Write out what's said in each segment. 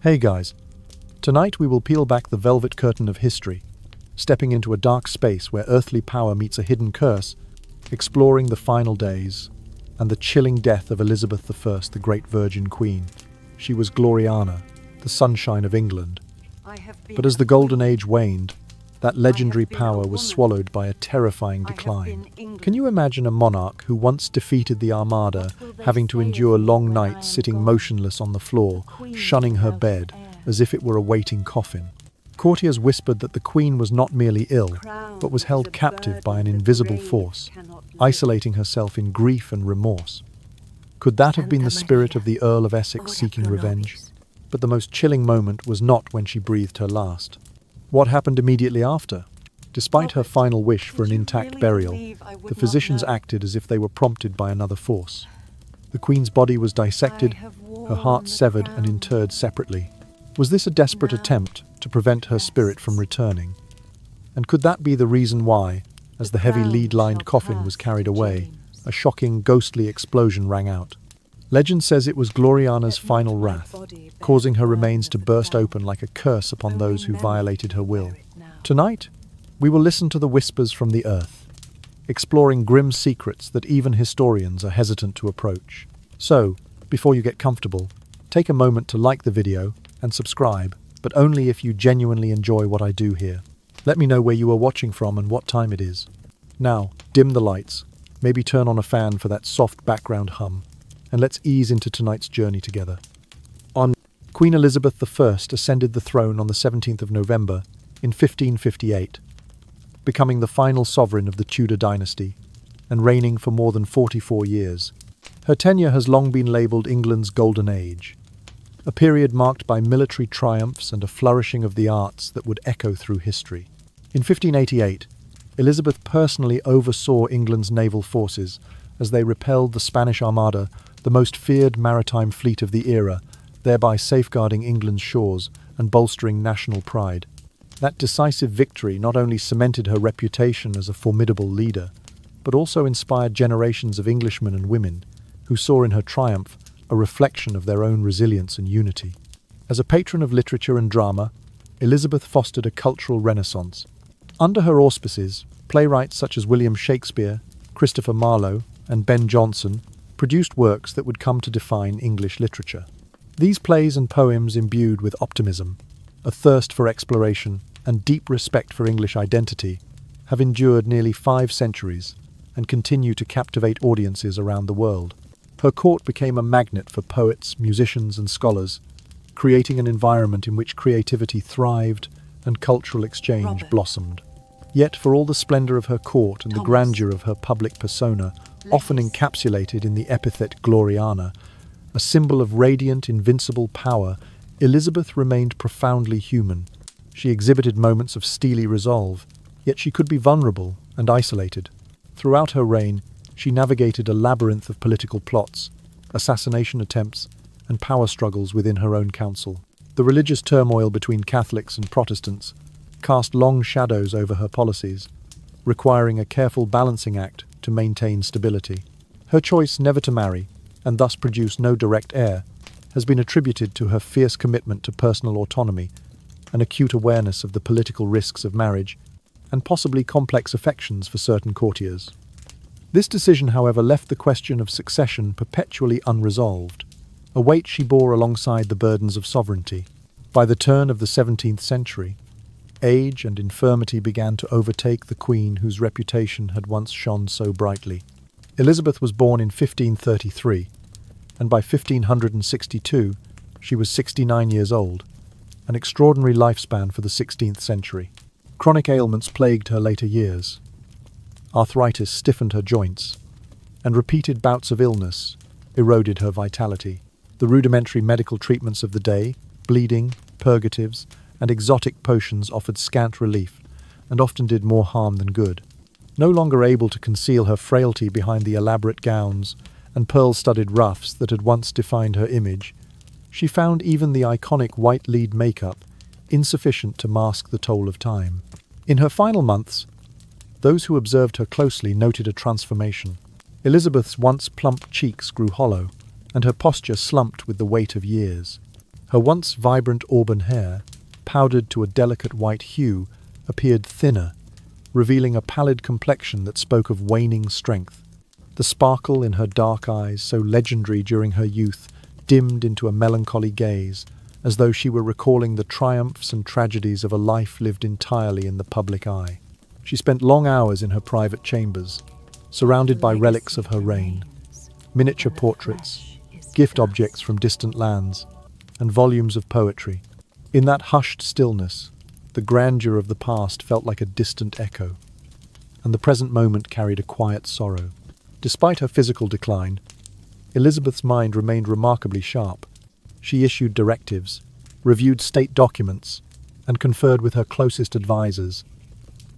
Hey guys, tonight we will peel back the velvet curtain of history, stepping into a dark space where earthly power meets a hidden curse, exploring the final days and the chilling death of Elizabeth I, the Great Virgin Queen. She was Gloriana, the sunshine of England. But as the Golden Age waned, that legendary power was swallowed by a terrifying decline. Can you imagine a monarch who once defeated the Armada having to endure long nights sitting motionless on the floor, shunning her bed as if it were a waiting coffin? Courtiers whispered that the Queen was not merely ill, but was held captive by an invisible force, isolating herself in grief and remorse. Could that have been the spirit of the Earl of Essex seeking revenge? But the most chilling moment was not when she breathed her last. What happened immediately after? Despite her final wish for an intact burial, the physicians acted as if they were prompted by another force. The Queen's body was dissected, her heart severed and interred separately. Was this a desperate attempt to prevent her spirit from returning? And could that be the reason why, as the heavy lead-lined coffin was carried away, a shocking, ghostly explosion rang out? Legend says it was Gloriana's final wrath, causing her remains to burst open like a curse upon those who violated her will. Tonight, we will listen to the whispers from the earth, exploring grim secrets that even historians are hesitant to approach. So, before you get comfortable, take a moment to like the video and subscribe, but only if you genuinely enjoy what I do here. Let me know where you are watching from and what time it is. Now, dim the lights, maybe turn on a fan for that soft background hum, and let's ease into tonight's journey together. Queen Elizabeth I ascended the throne on the 17th of November in 1558, becoming the final sovereign of the Tudor dynasty and reigning for more than 44 years. Her tenure has long been labelled England's Golden Age, a period marked by military triumphs and a flourishing of the arts that would echo through history. In 1588, Elizabeth personally oversaw England's naval forces as they repelled the Spanish Armada, the most feared maritime fleet of the era, thereby safeguarding England's shores and bolstering national pride. That decisive victory not only cemented her reputation as a formidable leader, but also inspired generations of Englishmen and women who saw in her triumph a reflection of their own resilience and unity. As a patron of literature and drama, Elizabeth fostered a cultural renaissance. Under her auspices, playwrights such as William Shakespeare, Christopher Marlowe, and Ben Jonson produced works that would come to define English literature. These plays and poems imbued with optimism, a thirst for exploration, and deep respect for English identity have endured nearly 5 centuries and continue to captivate audiences around the world. Her court became a magnet for poets, musicians, and scholars, creating an environment in which creativity thrived and cultural exchange blossomed. Yet, for all the splendor of her court and the grandeur of her public persona, often encapsulated in the epithet Gloriana, a symbol of radiant, invincible power, Elizabeth remained profoundly human. She exhibited moments of steely resolve, yet she could be vulnerable and isolated. Throughout her reign, she navigated a labyrinth of political plots, assassination attempts, and power struggles within her own council. The religious turmoil between Catholics and Protestants cast long shadows over her policies, requiring a careful balancing act to maintain stability. Her choice never to marry, and thus produce no direct heir, has been attributed to her fierce commitment to personal autonomy, an acute awareness of the political risks of marriage, and possibly complex affections for certain courtiers. This decision, however, left the question of succession perpetually unresolved, a weight she bore alongside the burdens of sovereignty. By the turn of the 17th century, age and infirmity began to overtake the queen whose reputation had once shone so brightly. Elizabeth was born in 1533, and by 1562 she was 69 years old, an extraordinary lifespan for the 16th century. Chronic ailments plagued her later years. Arthritis stiffened her joints, and repeated bouts of illness eroded her vitality. The rudimentary medical treatments of the day, bleeding, purgatives, and exotic potions offered scant relief, and often did more harm than good. No longer able to conceal her frailty behind the elaborate gowns and pearl-studded ruffs that had once defined her image, she found even the iconic white lead makeup insufficient to mask the toll of time. In her final months, those who observed her closely noted a transformation. Elizabeth's once plump cheeks grew hollow, and her posture slumped with the weight of years. Her once vibrant auburn hair, powdered to a delicate white hue, appeared thinner, revealing a pallid complexion that spoke of waning strength. The sparkle in her dark eyes, so legendary during her youth, dimmed into a melancholy gaze, as though she were recalling the triumphs and tragedies of a life lived entirely in the public eye. She spent long hours in her private chambers, surrounded by relics of her reign, miniature portraits, gift objects from distant lands, and volumes of poetry. In that hushed stillness, the grandeur of the past felt like a distant echo, and the present moment carried a quiet sorrow. Despite her physical decline, Elizabeth's mind remained remarkably sharp. She issued directives, reviewed state documents, and conferred with her closest advisors,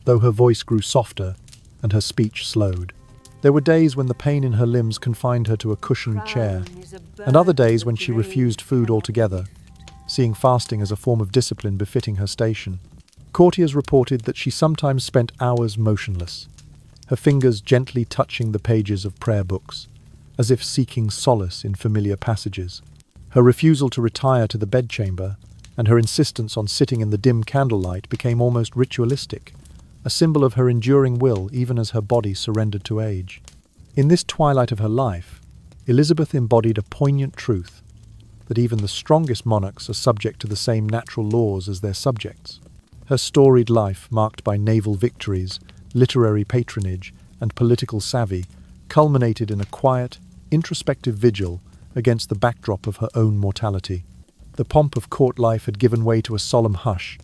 though her voice grew softer and her speech slowed. There were days when the pain in her limbs confined her to a cushioned chair, and other days when she refused food altogether, seeing fasting as a form of discipline befitting her station. Courtiers reported that she sometimes spent hours motionless, her fingers gently touching the pages of prayer books, as if seeking solace in familiar passages. Her refusal to retire to the bedchamber and her insistence on sitting in the dim candlelight became almost ritualistic, a symbol of her enduring will even as her body surrendered to age. In this twilight of her life, Elizabeth embodied a poignant truth that even the strongest monarchs are subject to the same natural laws as their subjects. Her storied life, marked by naval victories, literary patronage, and political savvy, culminated in a quiet, introspective vigil against the backdrop of her own mortality. The pomp of court life had given way to a solemn hush,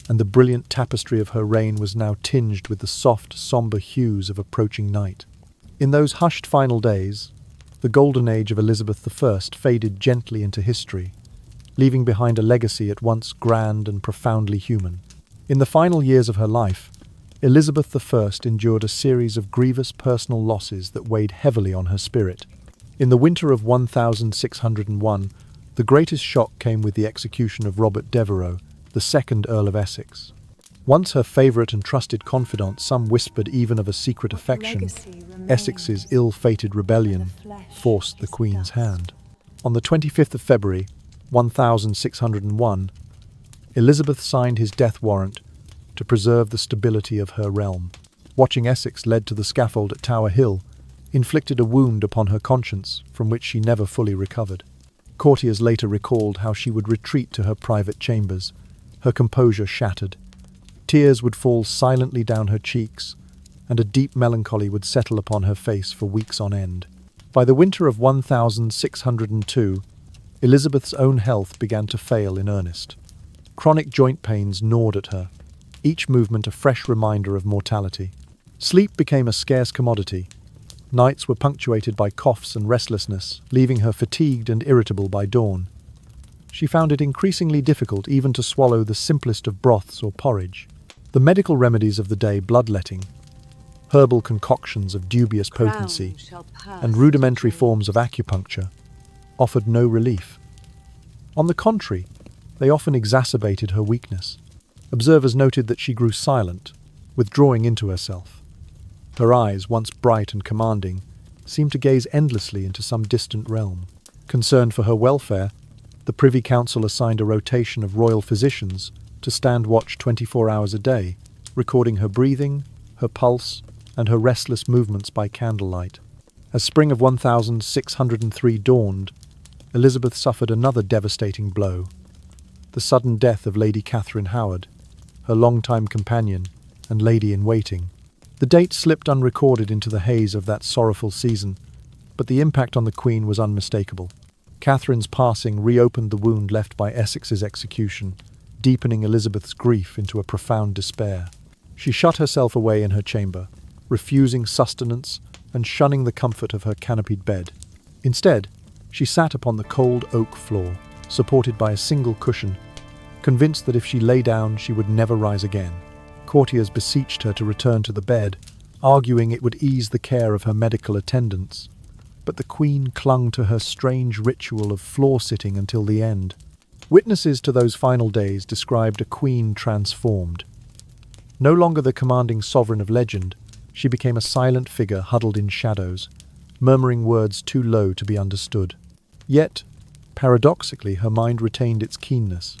and the brilliant tapestry of her reign was now tinged with the soft, sombre hues of approaching night. In those hushed final days, the golden age of Elizabeth I faded gently into history, leaving behind a legacy at once grand and profoundly human. In the final years of her life, Elizabeth I endured a series of grievous personal losses that weighed heavily on her spirit. In the winter of 1601, the greatest shock came with the execution of Robert Devereux, the second Earl of Essex. Once her favourite and trusted confidant, some whispered even of a secret affection, Essex's ill-fated rebellion forced the Queen's hand. On the 25th of February, 1601, Elizabeth signed his death warrant to preserve the stability of her realm. Watching Essex led to the scaffold at Tower Hill inflicted a wound upon her conscience from which she never fully recovered. Courtiers later recalled how she would retreat to her private chambers, her composure shattered. Tears would fall silently down her cheeks, and a deep melancholy would settle upon her face for weeks on end. By the winter of 1602, Elizabeth's own health began to fail in earnest. Chronic joint pains gnawed at her, each movement a fresh reminder of mortality. Sleep became a scarce commodity. Nights were punctuated by coughs and restlessness, leaving her fatigued and irritable by dawn. She found it increasingly difficult even to swallow the simplest of broths or porridge. The medical remedies of the day, bloodletting, herbal concoctions of dubious potency, and rudimentary forms of acupuncture, offered no relief. On the contrary, they often exacerbated her weakness. Observers noted that she grew silent, withdrawing into herself. Her eyes, once bright and commanding, seemed to gaze endlessly into some distant realm. Concerned for her welfare, the Privy Council assigned a rotation of royal physicians to stand watch 24 hours a day, recording her breathing, her pulse, and her restless movements by candlelight. As spring of 1603 dawned, Elizabeth suffered another devastating blow: the sudden death of Lady Catherine Howard, her longtime companion and lady-in-waiting. The date slipped unrecorded into the haze of that sorrowful season, but the impact on the Queen was unmistakable. Catherine's passing reopened the wound left by Essex's execution, deepening Elizabeth's grief into a profound despair. She shut herself away in her chamber, refusing sustenance and shunning the comfort of her canopied bed. Instead, she sat upon the cold oak floor, supported by a single cushion, convinced that if she lay down she would never rise again. Courtiers beseeched her to return to the bed, arguing it would ease the care of her medical attendants. But the Queen clung to her strange ritual of floor-sitting until the end. Witnesses to those final days described a queen transformed. No longer the commanding sovereign of legend, she became a silent figure huddled in shadows, murmuring words too low to be understood. Yet, Paradoxically, her mind retained its keenness.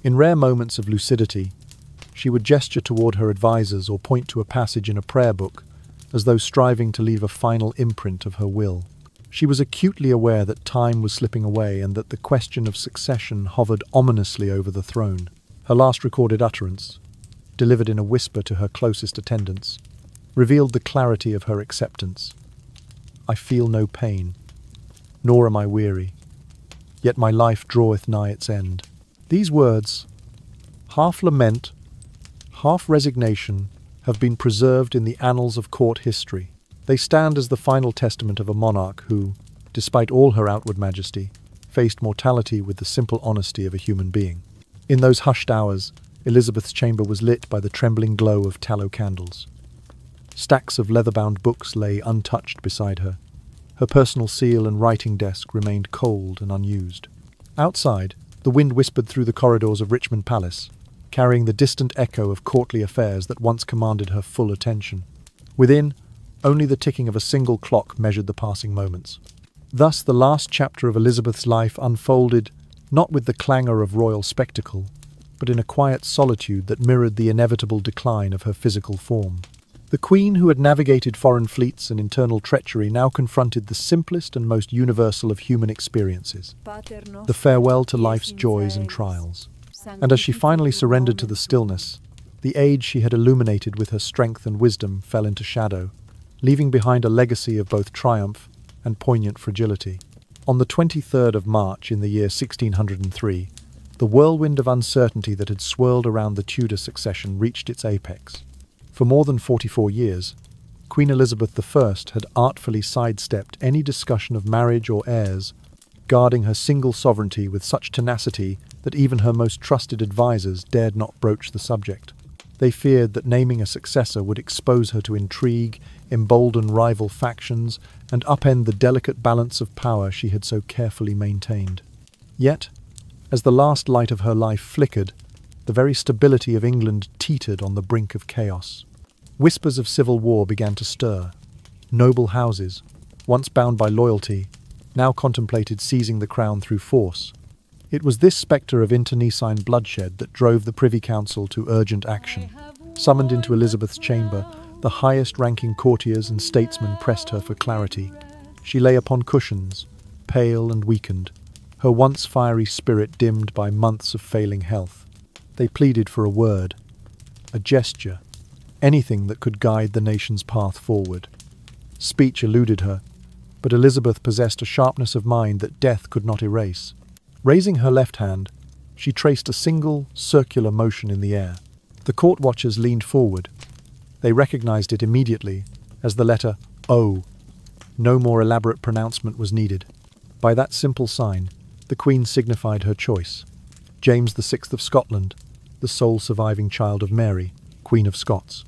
In rare moments of lucidity, she would gesture toward her advisors or point to a passage in a prayer book, as though striving to leave a final imprint of her will. She was acutely aware that time was slipping away and that the question of succession hovered ominously over the throne. Her last recorded utterance, delivered in a whisper to her closest attendants, revealed the clarity of her acceptance. "I feel no pain, nor am I weary, yet my life draweth nigh its end." These words, half lament, half resignation, have been preserved in the annals of court history. They stand as the final testament of a monarch who, despite all her outward majesty, faced mortality with the simple honesty of a human being. In those hushed hours, Elizabeth's chamber was lit by the trembling glow of tallow candles. Stacks of leather-bound books lay untouched beside her. Her personal seal and writing desk remained cold and unused. Outside, the wind whispered through the corridors of Richmond Palace, carrying the distant echo of courtly affairs that once commanded her full attention. Within, only the ticking of a single clock measured the passing moments. Thus the last chapter of Elizabeth's life unfolded not with the clangor of royal spectacle, but in a quiet solitude that mirrored the inevitable decline of her physical form. The Queen, who had navigated foreign fleets and internal treachery, now confronted the simplest and most universal of human experiences, the farewell to life's joys and trials. And as she finally surrendered to the stillness, the age she had illuminated with her strength and wisdom fell into shadow, leaving behind a legacy of both triumph and poignant fragility. On the 23rd of March in the year 1603, the whirlwind of uncertainty that had swirled around the Tudor succession reached its apex. For more than 44 years, Queen Elizabeth I had artfully sidestepped any discussion of marriage or heirs, guarding her single sovereignty with such tenacity that even her most trusted advisers dared not broach the subject. They feared that naming a successor would expose her to intrigue, embolden rival factions, and upend the delicate balance of power she had so carefully maintained. Yet, as the last light of her life flickered, the very stability of England teetered on the brink of chaos. Whispers of civil war began to stir. Noble houses, once bound by loyalty, now contemplated seizing the crown through force. It was this spectre of internecine bloodshed that drove the Privy Council to urgent action. Summoned into Elizabeth's chamber, the highest-ranking courtiers and statesmen pressed her for clarity. She lay upon cushions, pale and weakened, her once fiery spirit dimmed by months of failing health. They pleaded for a word, a gesture, anything that could guide the nation's path forward. Speech eluded her, but Elizabeth possessed a sharpness of mind that death could not erase. Raising her left hand, she traced a single, circular motion in the air. The court watchers leaned forward. They recognized it immediately as the letter O. No more elaborate pronouncement was needed. By that simple sign, the Queen signified her choice. James VI of Scotland, the sole surviving child of Mary, Queen of Scots.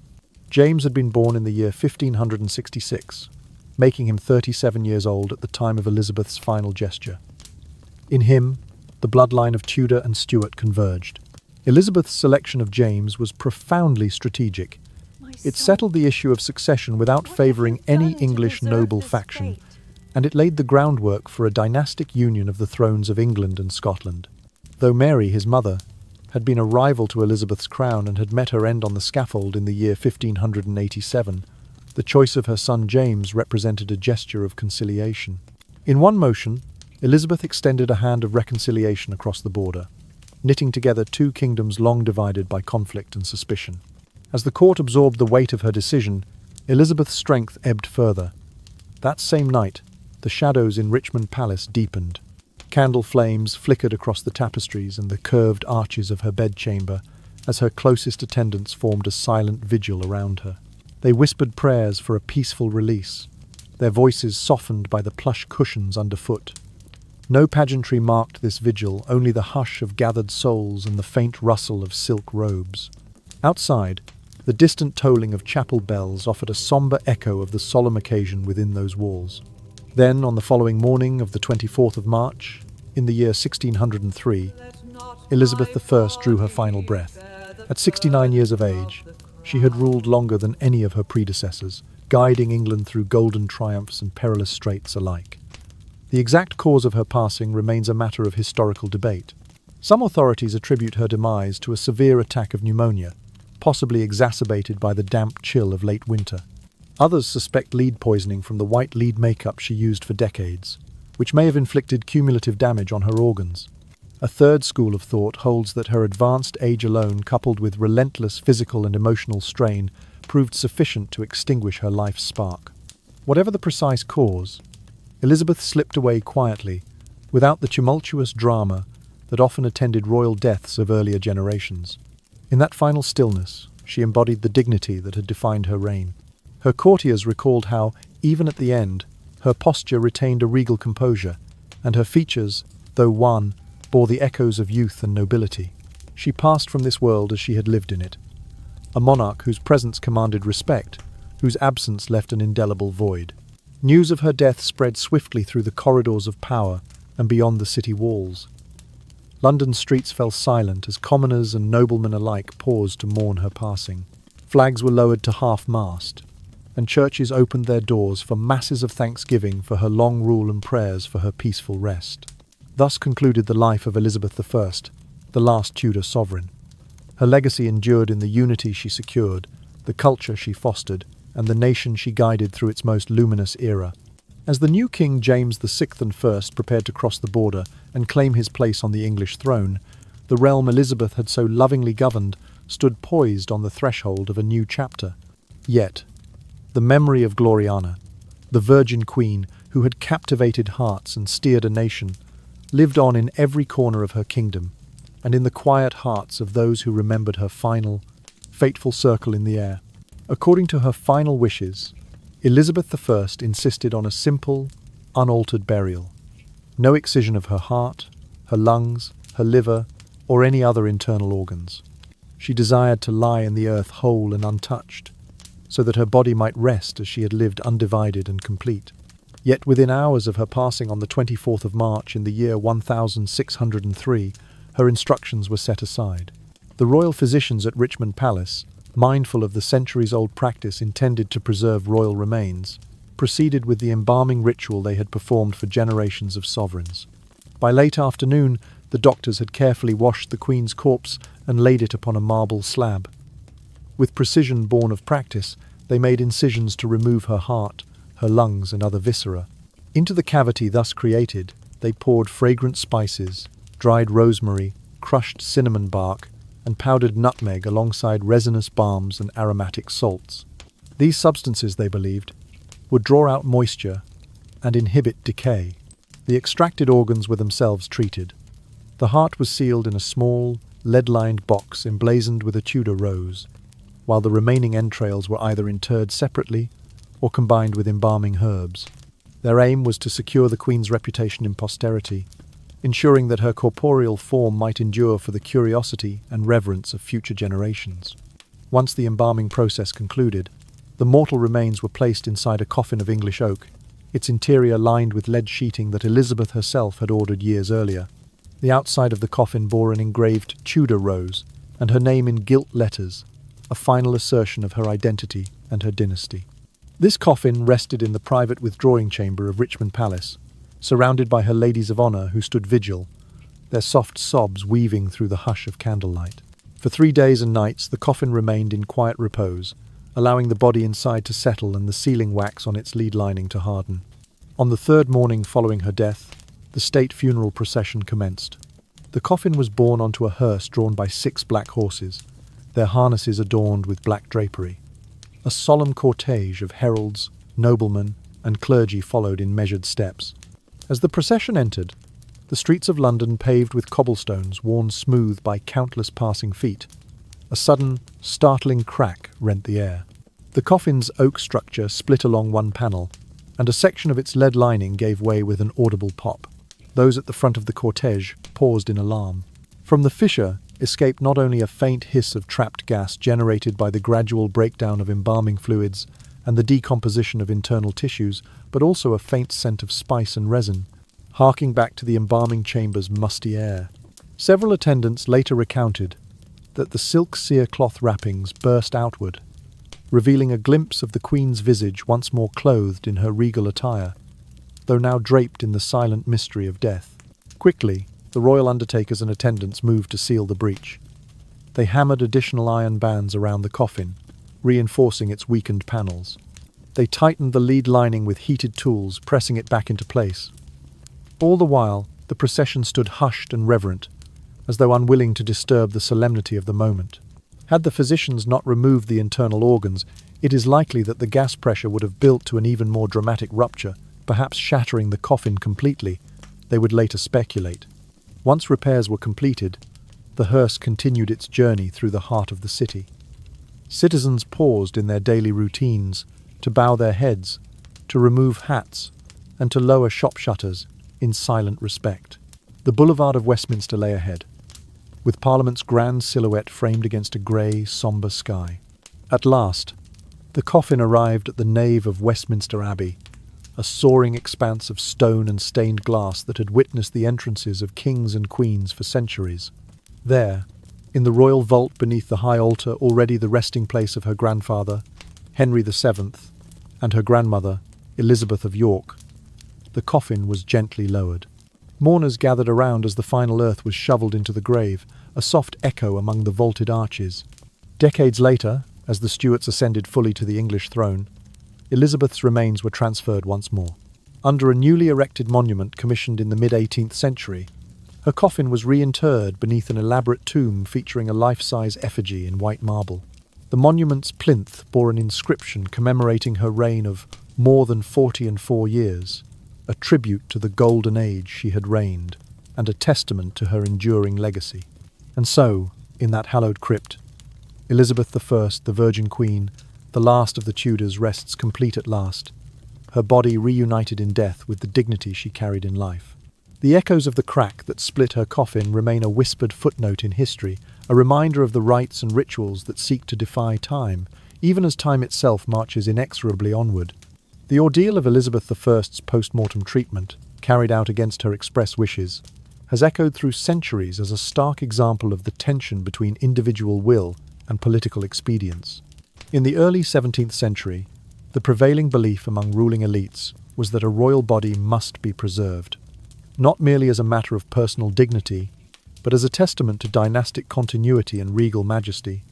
James had been born in the year 1566, making him 37 years old at the time of Elizabeth's final gesture. In him, the bloodline of Tudor and Stuart converged. Elizabeth's selection of James was profoundly strategic. It settled the issue of succession without favouring any English noble faction, and it laid the groundwork for a dynastic union of the thrones of England and Scotland. Though Mary, his mother, had been a rival to Elizabeth's crown and had met her end on the scaffold in the year 1587, the choice of her son James represented a gesture of conciliation. In one motion, Elizabeth extended a hand of reconciliation across the border, knitting together two kingdoms long divided by conflict and suspicion. As the court absorbed the weight of her decision, Elizabeth's strength ebbed further. That same night, the shadows in Richmond Palace deepened. Candle flames flickered across the tapestries and the curved arches of her bedchamber as her closest attendants formed a silent vigil around her. They whispered prayers for a peaceful release, their voices softened by the plush cushions underfoot. No pageantry marked this vigil, only the hush of gathered souls and the faint rustle of silk robes. Outside, the distant tolling of chapel bells offered a sombre echo of the solemn occasion within those walls. Then, on the following morning of the 24th of March, in the year 1603, Elizabeth I drew her final breath. At 69 years of age, she had ruled longer than any of her predecessors, guiding England through golden triumphs and perilous straits alike. The exact cause of her passing remains a matter of historical debate. Some authorities attribute her demise to a severe attack of pneumonia, possibly exacerbated by the damp chill of late winter. Others suspect lead poisoning from the white lead makeup she used for decades, which may have inflicted cumulative damage on her organs. A third school of thought holds that her advanced age alone, coupled with relentless physical and emotional strain, proved sufficient to extinguish her life's spark. Whatever the precise cause, Elizabeth slipped away quietly, without the tumultuous drama that often attended royal deaths of earlier generations. In that final stillness, she embodied the dignity that had defined her reign. Her courtiers recalled how, even at the end, her posture retained a regal composure, and her features, though wan, bore the echoes of youth and nobility. She passed from this world as she had lived in it, a monarch whose presence commanded respect, whose absence left an indelible void. News of her death spread swiftly through the corridors of power and beyond the city walls. London's streets fell silent as commoners and noblemen alike paused to mourn her passing. Flags were lowered to half-mast, and churches opened their doors for masses of thanksgiving for her long rule and prayers for her peaceful rest. Thus concluded the life of Elizabeth I, the last Tudor sovereign. Her legacy endured in the unity she secured, the culture she fostered, and the nation she guided through its most luminous era. As the new King James VI and I prepared to cross the border and claim his place on the English throne, the realm Elizabeth had so lovingly governed stood poised on the threshold of a new chapter. Yet, the memory of Gloriana, the Virgin Queen who had captivated hearts and steered a nation, lived on in every corner of her kingdom, and in the quiet hearts of those who remembered her final, fateful circle in the air. According to her final wishes, Elizabeth I insisted on a simple, unaltered burial. No excision of her heart, her lungs, her liver, or any other internal organs. She desired to lie in the earth whole and untouched, so that her body might rest as she had lived undivided and complete. Yet within hours of her passing on the 24th of March in the year 1603, her instructions were set aside. The royal physicians at Richmond Palace, mindful of the centuries-old practice intended to preserve royal remains, proceeded with the embalming ritual they had performed for generations of sovereigns. By late afternoon, the doctors had carefully washed the Queen's corpse and laid it upon a marble slab. With precision born of practice, they made incisions to remove her heart, her lungs and other viscera. Into the cavity thus created, they poured fragrant spices, dried rosemary, crushed cinnamon bark, and powdered nutmeg alongside resinous balms and aromatic salts. These substances, they believed, would draw out moisture and inhibit decay. The extracted organs were themselves treated. The heart was sealed in a small, lead-lined box emblazoned with a Tudor rose, while the remaining entrails were either interred separately or combined with embalming herbs. Their aim was to secure the Queen's reputation in posterity, ensuring that her corporeal form might endure for the curiosity and reverence of future generations. Once the embalming process concluded, the mortal remains were placed inside a coffin of English oak, its interior lined with lead sheeting that Elizabeth herself had ordered years earlier. The outside of the coffin bore an engraved Tudor rose, and her name in gilt letters, a final assertion of her identity and her dynasty. This coffin rested in the private withdrawing chamber of Richmond Palace, surrounded by her ladies of honour who stood vigil, their soft sobs weaving through the hush of candlelight. For 3 days and nights the coffin remained in quiet repose, allowing the body inside to settle and the sealing wax on its lead lining to harden. On the third morning following her death, the state funeral procession commenced. The coffin was borne onto a hearse drawn by 6 black horses, their harnesses adorned with black drapery. A solemn cortege of heralds, noblemen, and clergy followed in measured steps. As the procession entered, the streets of London paved with cobblestones worn smooth by countless passing feet, a sudden, startling crack rent the air. The coffin's oak structure split along one panel, and a section of its lead lining gave way with an audible pop. Those at the front of the cortege paused in alarm. From the fissure escaped not only a faint hiss of trapped gas generated by the gradual breakdown of embalming fluids and the decomposition of internal tissues, but also a faint scent of spice and resin, harking back to the embalming chamber's musty air. Several attendants later recounted that the silk cerecloth wrappings burst outward, revealing a glimpse of the Queen's visage once more clothed in her regal attire. though now draped in the silent mystery of death. Quickly, the royal undertakers and attendants moved to seal the breach. They hammered additional iron bands around the coffin, reinforcing its weakened panels. They tightened the lead lining with heated tools, pressing it back into place. All the while, the procession stood hushed and reverent, as though unwilling to disturb the solemnity of the moment. Had the physicians not removed the internal organs, it is likely that the gas pressure would have built to an even more dramatic rupture, perhaps shattering the coffin completely, they would later speculate. Once repairs were completed, the hearse continued its journey through the heart of the city. Citizens paused in their daily routines to bow their heads, to remove hats, and to lower shop shutters in silent respect. The boulevard of Westminster lay ahead, with Parliament's grand silhouette framed against a grey, sombre sky. At last, the coffin arrived at the nave of Westminster Abbey, a soaring expanse of stone and stained glass that had witnessed the entrances of kings and queens for centuries. There, in the royal vault beneath the high altar, already the resting place of her grandfather, Henry VII, and her grandmother, Elizabeth of York, the coffin was gently lowered. Mourners gathered around as the final earth was shoveled into the grave, a soft echo among the vaulted arches. Decades later, as the Stuarts ascended fully to the English throne, Elizabeth's remains were transferred once more. Under a newly erected monument commissioned in the mid-18th century, her coffin was reinterred beneath an elaborate tomb featuring a life-size effigy in white marble. The monument's plinth bore an inscription commemorating her reign of more than 44 years, a tribute to the golden age she had reigned, and a testament to her enduring legacy. And so, in that hallowed crypt, Elizabeth I, the Virgin Queen, the last of the Tudors, rests complete at last, her body reunited in death with the dignity she carried in life. The echoes of the crack that split her coffin remain a whispered footnote in history, a reminder of the rites and rituals that seek to defy time, even as time itself marches inexorably onward. The ordeal of Elizabeth I's post-mortem treatment, carried out against her express wishes, has echoed through centuries as a stark example of the tension between individual will and political expedience. In the early 17th century, the prevailing belief among ruling elites was that a royal body must be preserved, not merely as a matter of personal dignity, but as a testament to dynastic continuity and regal majesty.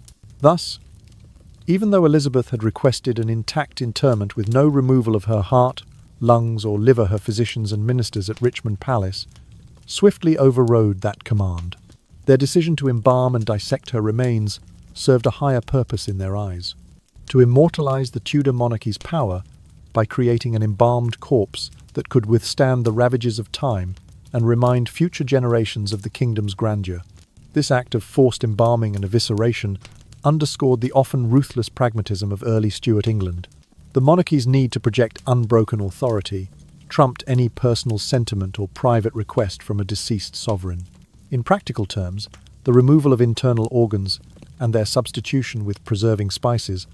Thus, even though Elizabeth had requested an intact interment with no removal of her heart, lungs, or liver, her physicians and ministers at Richmond Palace swiftly overrode that command. Their decision to embalm and dissect her remains served a higher purpose in their eyes: to immortalize the Tudor monarchy's power by creating an embalmed corpse that could withstand the ravages of time and remind future generations of the kingdom's grandeur. This act of forced embalming and evisceration underscored the often ruthless pragmatism of early Stuart England. The monarchy's need to project unbroken authority trumped any personal sentiment or private request from a deceased sovereign. In practical terms, the removal of internal organs and their substitution with preserving spices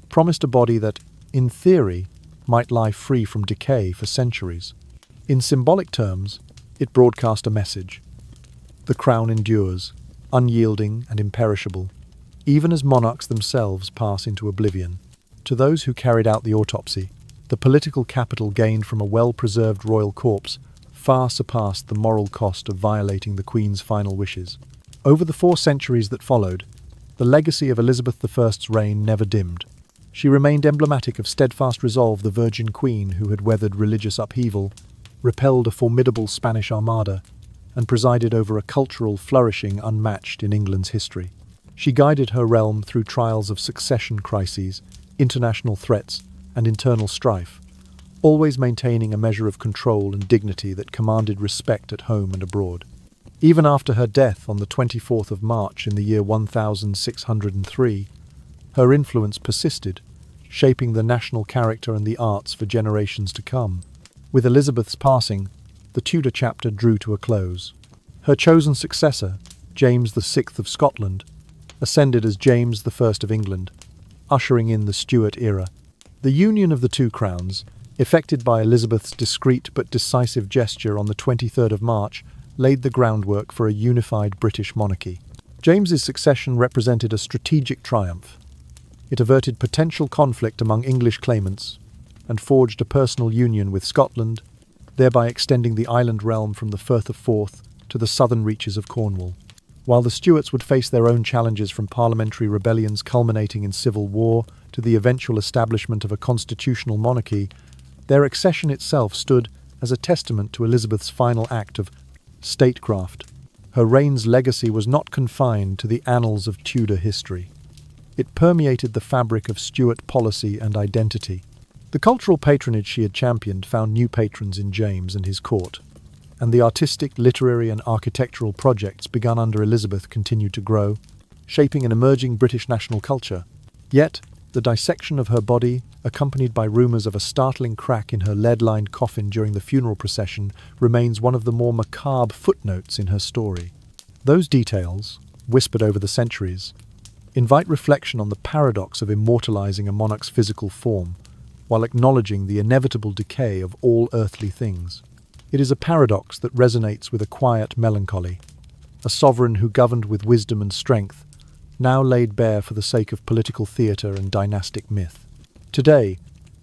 promised a body that, in theory, might lie free from decay for centuries. In symbolic terms, it broadcast a message. The crown endures, unyielding and imperishable, even as monarchs themselves pass into oblivion. To those who carried out the autopsy, the political capital gained from a well-preserved royal corpse far surpassed the moral cost of violating the Queen's final wishes. Over the 4 centuries that followed, the legacy of Elizabeth I's reign never dimmed. She remained emblematic of steadfast resolve, the Virgin Queen who had weathered religious upheaval, repelled a formidable Spanish Armada, and presided over a cultural flourishing unmatched in England's history. She guided her realm through trials of succession crises, international threats, and internal strife, always maintaining a measure of control and dignity that commanded respect at home and abroad. Even after her death on the 24th of March in the year 1603, her influence persisted, shaping the national character and the arts for generations to come. With Elizabeth's passing, the Tudor chapter drew to a close. Her chosen successor, James VI of Scotland, ascended as James I of England, ushering in the Stuart era. The union of the two crowns, effected by Elizabeth's discreet but decisive gesture on the 23rd of March, laid the groundwork for a unified British monarchy. James's succession represented a strategic triumph. It averted potential conflict among English claimants and forged a personal union with Scotland, thereby extending the island realm from the Firth of Forth to the southern reaches of Cornwall. While the Stuarts would face their own challenges, from parliamentary rebellions culminating in civil war to the eventual establishment of a constitutional monarchy, their accession itself stood as a testament to Elizabeth's final act of statecraft. Her reign's legacy was not confined to the annals of Tudor history. It permeated the fabric of Stuart policy and identity. The cultural patronage she had championed found new patrons in James and his court, and the artistic, literary and architectural projects begun under Elizabeth continued to grow, shaping an emerging British national culture. Yet, the dissection of her body, accompanied by rumours of a startling crack in her lead-lined coffin during the funeral procession, remains one of the more macabre footnotes in her story. Those details, whispered over the centuries, invite reflection on the paradox of immortalising a monarch's physical form, while acknowledging the inevitable decay of all earthly things. It is a paradox that resonates with a quiet melancholy. A sovereign who governed with wisdom and strength, now laid bare for the sake of political theatre and dynastic myth. Today,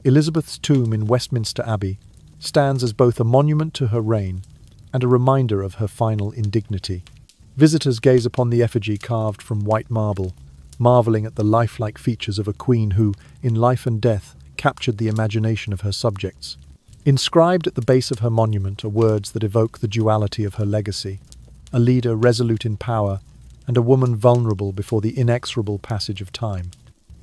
Elizabeth's tomb in Westminster Abbey stands as both a monument to her reign and a reminder of her final indignity. Visitors gaze upon the effigy carved from white marble, marvelling at the lifelike features of a queen who, in life and death, captured the imagination of her subjects. Inscribed at the base of her monument are words that evoke the duality of her legacy: a leader resolute in power, and a woman vulnerable before the inexorable passage of time.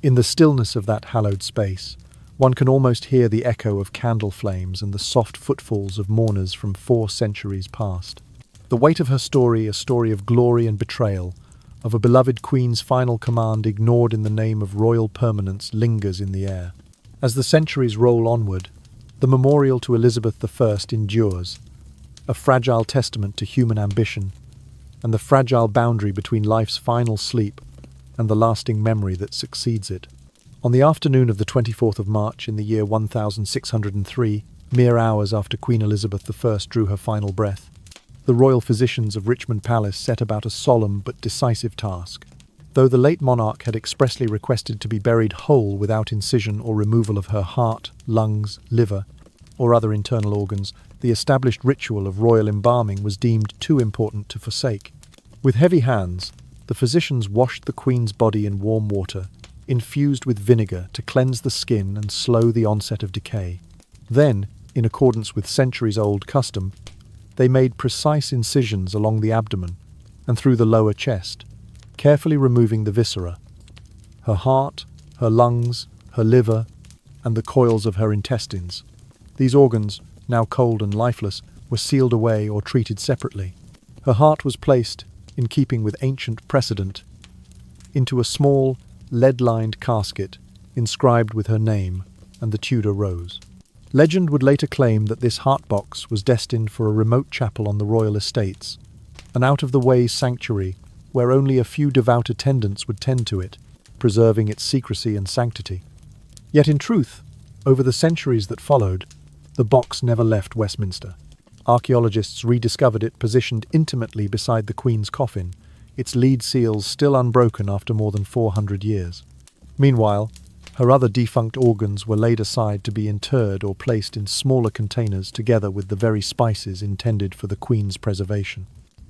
In the stillness of that hallowed space, one can almost hear the echo of candle flames and the soft footfalls of mourners from 4 centuries past. The weight of her story, a story of glory and betrayal, of a beloved queen's final command ignored in the name of royal permanence, lingers in the air. As the centuries roll onward, the memorial to Elizabeth I endures, a fragile testament to human ambition and the fragile boundary between life's final sleep and the lasting memory that succeeds it. On the afternoon of the 24th of March in the year 1603, mere hours after Queen Elizabeth I drew her final breath, the royal physicians of Richmond Palace set about a solemn but decisive task. Though the late monarch had expressly requested to be buried whole without incision or removal of her heart, lungs, liver, or other internal organs, the established ritual of royal embalming was deemed too important to forsake. With heavy hands, the physicians washed the Queen's body in warm water, infused with vinegar to cleanse the skin and slow the onset of decay. Then, in accordance with centuries-old custom, they made precise incisions along the abdomen and through the lower chest, carefully removing the viscera. Her heart, her lungs, her liver, and the coils of her intestines. These organs, now cold and lifeless, were sealed away or treated separately. Her heart was placed, in keeping with ancient precedent, into a small, lead-lined casket inscribed with her name and the Tudor rose. Legend would later claim that this heart box was destined for a remote chapel on the royal estates, an out-of-the-way sanctuary where only a few devout attendants would tend to it, preserving its secrecy and sanctity. Yet in truth, over the centuries that followed, the box never left Westminster. Archaeologists rediscovered it positioned intimately beside the Queen's coffin, its lead seals still unbroken after more than 400 years. Meanwhile, her other defunct organs were laid aside to be interred or placed in smaller containers together with the very spices intended for the Queen's preservation.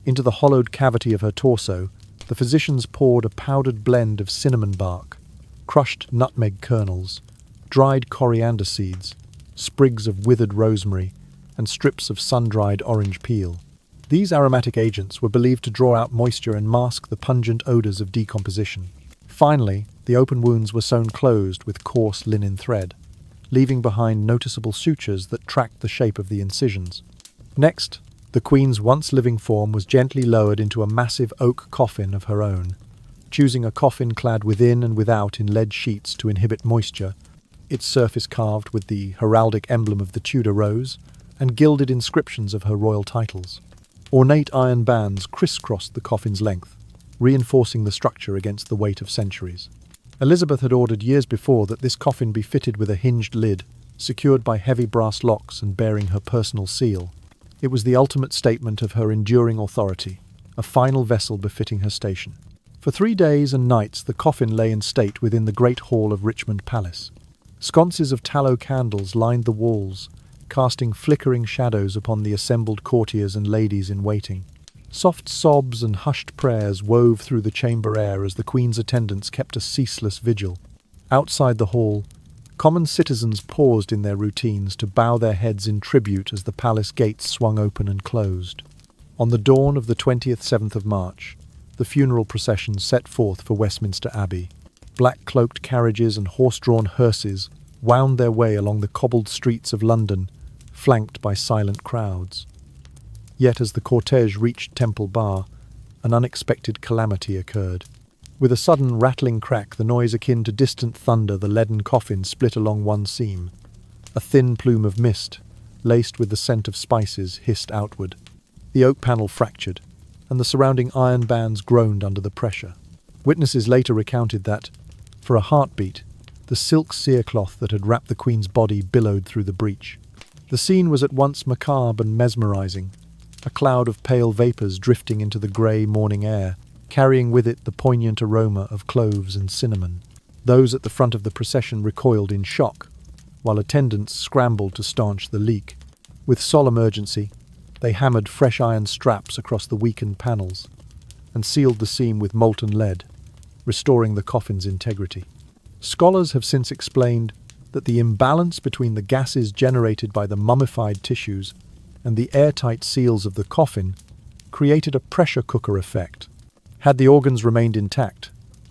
Into the hollowed cavity of her torso, the physicians poured a powdered blend of cinnamon bark, crushed nutmeg kernels, dried coriander seeds, sprigs of withered rosemary, and strips of sun-dried orange peel. These aromatic agents were believed to draw out moisture and mask the pungent odours of decomposition. Finally, the open wounds were sewn closed with coarse linen thread, leaving behind noticeable sutures that tracked the shape of the incisions. Next, the Queen's once-living form was gently lowered into a massive oak coffin of her own, choosing a coffin clad within and without in lead sheets to inhibit moisture, its surface carved with the heraldic emblem of the Tudor rose, and gilded inscriptions of her royal titles. Ornate iron bands crisscrossed the coffin's length, reinforcing the structure against the weight of centuries. Elizabeth had ordered years before that this coffin be fitted with a hinged lid, secured by heavy brass locks and bearing her personal seal. It was the ultimate statement of her enduring authority, a final vessel befitting her station. For 3 days and nights the coffin lay in state within the great hall of Richmond Palace. Sconces of tallow candles lined the walls, casting flickering shadows upon the assembled courtiers and ladies in waiting. Soft sobs and hushed prayers wove through the chamber air as the Queen's attendants kept a ceaseless vigil. Outside the hall, common citizens paused in their routines to bow their heads in tribute as the palace gates swung open and closed. On the dawn of the 27th of March, the funeral procession set forth for Westminster Abbey. Black-cloaked carriages and horse-drawn hearses wound their way along the cobbled streets of London, flanked by silent crowds. Yet as the cortege reached Temple Bar, an unexpected calamity occurred. With a sudden rattling crack, the noise akin to distant thunder, the leaden coffin split along one seam. A thin plume of mist, laced with the scent of spices, hissed outward. The oak panel fractured, and the surrounding iron bands groaned under the pressure. Witnesses later recounted that, for a heartbeat, the silk cerecloth that had wrapped the Queen's body billowed through the breach. The scene was at once macabre and mesmerizing, a cloud of pale vapours drifting into the grey morning air, carrying with it the poignant aroma of cloves and cinnamon. Those at the front of the procession recoiled in shock, while attendants scrambled to staunch the leak. With solemn urgency, they hammered fresh iron straps across the weakened panels and sealed the seam with molten lead, restoring the coffin's integrity. Scholars have since explained that the imbalance between the gases generated by the mummified tissues and the airtight seals of the coffin created a pressure cooker effect. Had the organs remained intact,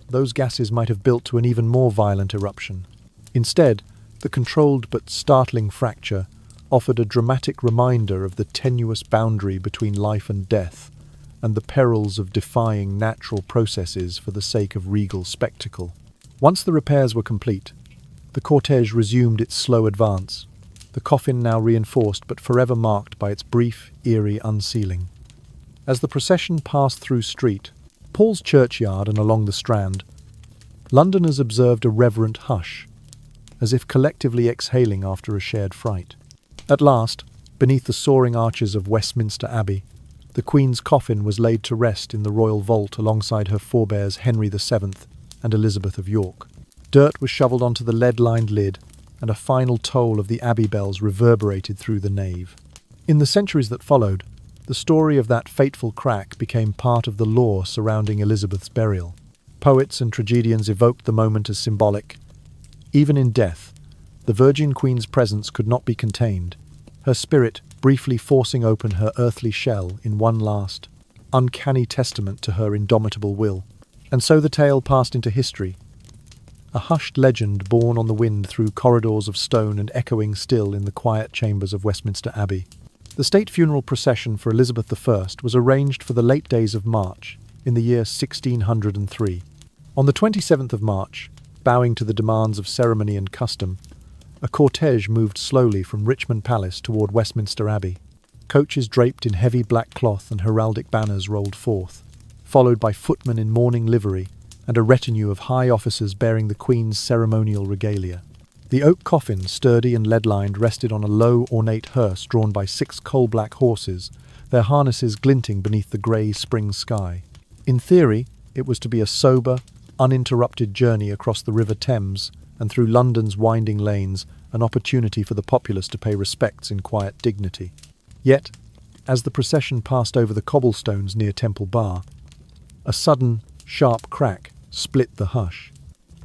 those gases might have built to an even more violent eruption. Instead, the controlled but startling fracture offered a dramatic reminder of the tenuous boundary between life and death and the perils of defying natural processes for the sake of regal spectacle. Once the repairs were complete, the cortege resumed its slow advance, the coffin now reinforced but forever marked by its brief, eerie unsealing. As the procession passed through Street, Paul's Churchyard and along the Strand, Londoners observed a reverent hush, as if collectively exhaling after a shared fright. At last, beneath the soaring arches of Westminster Abbey, the Queen's coffin was laid to rest in the royal vault alongside her forebears Henry VII and Elizabeth of York. Dirt was shoveled onto the lead-lined lid, and a final toll of the abbey bells reverberated through the nave. In the centuries that followed, the story of that fateful crack became part of the lore surrounding Elizabeth's burial. Poets and tragedians evoked the moment as symbolic. Even in death, the Virgin Queen's presence could not be contained, her spirit briefly forcing open her earthly shell in one last, uncanny testament to her indomitable will. And so the tale passed into history, a hushed legend borne on the wind through corridors of stone and echoing still in the quiet chambers of Westminster Abbey. The state funeral procession for Elizabeth I was arranged for the late days of March, in the year 1603. On the 27th of March, bowing to the demands of ceremony and custom, a cortege moved slowly from Richmond Palace toward Westminster Abbey. Coaches draped in heavy black cloth and heraldic banners rolled forth, followed by footmen in mourning livery and a retinue of high officers bearing the Queen's ceremonial regalia. The oak coffin, sturdy and lead-lined, rested on a low, ornate hearse drawn by 6 coal-black horses, their harnesses glinting beneath the grey spring sky. In theory, it was to be a sober, uninterrupted journey across the River Thames and through London's winding lanes, an opportunity for the populace to pay respects in quiet dignity. Yet, as the procession passed over the cobblestones near Temple Bar, a sudden, sharp crack split the hush.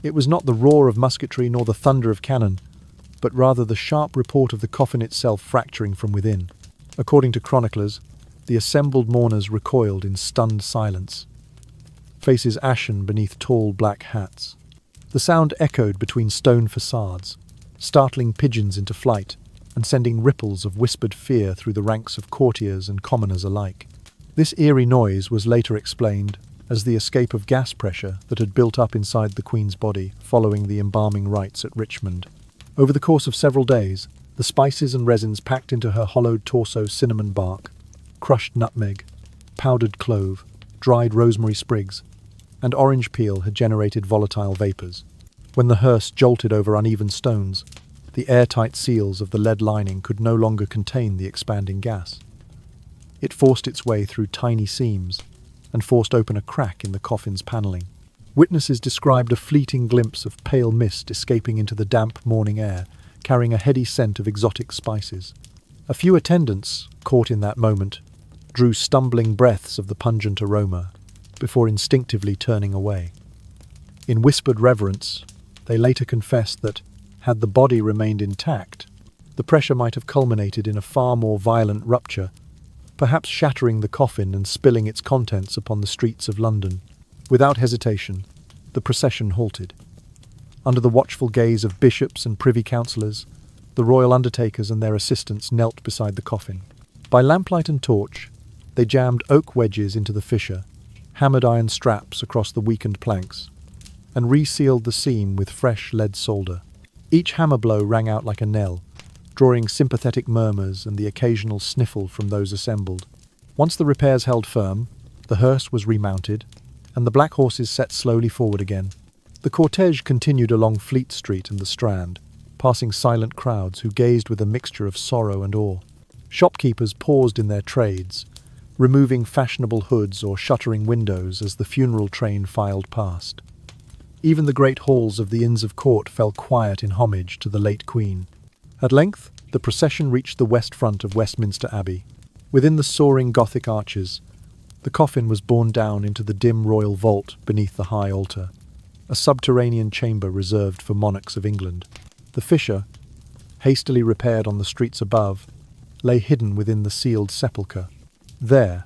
It was not the roar of musketry nor the thunder of cannon, but rather the sharp report of the coffin itself fracturing from within. According to chroniclers, the assembled mourners recoiled in stunned silence, faces ashen beneath tall black hats. The sound echoed between stone facades, startling pigeons into flight and sending ripples of whispered fear through the ranks of courtiers and commoners alike. This eerie noise was later explained as the escape of gas pressure that had built up inside the Queen's body following the embalming rites at Richmond. Over the course of several days, the spices and resins packed into her hollowed torso cinnamon bark, crushed nutmeg, powdered clove, dried rosemary sprigs, and orange peel had generated volatile vapours. When the hearse jolted over uneven stones, the airtight seals of the lead lining could no longer contain the expanding gas. It forced its way through tiny seams and forced open a crack in the coffin's panelling. Witnesses described a fleeting glimpse of pale mist escaping into the damp morning air, carrying a heady scent of exotic spices. A few attendants, caught in that moment, drew stumbling breaths of the pungent aroma before instinctively turning away. In whispered reverence, they later confessed that, had the body remained intact, the pressure might have culminated in a far more violent rupture, perhaps shattering the coffin and spilling its contents upon the streets of London. Without hesitation, the procession halted. Under the watchful gaze of bishops and privy councillors, the royal undertakers and their assistants knelt beside the coffin. By lamplight and torch, they jammed oak wedges into the fissure, hammered iron straps across the weakened planks, and resealed the seam with fresh lead solder. Each hammer blow rang out like a knell, drawing sympathetic murmurs and the occasional sniffle from those assembled. Once the repairs held firm, the hearse was remounted, and the black horses set slowly forward again. The cortege continued along Fleet Street and the Strand, passing silent crowds who gazed with a mixture of sorrow and awe. Shopkeepers paused in their trades, removing fashionable hoods or shuttering windows as the funeral train filed past. Even the great halls of the Inns of Court fell quiet in homage to the late Queen. At length, the procession reached the west front of Westminster Abbey. Within the soaring Gothic arches, the coffin was borne down into the dim royal vault beneath the high altar, a subterranean chamber reserved for monarchs of England. The fissure, hastily repaired on the streets above, lay hidden within the sealed sepulchre. There,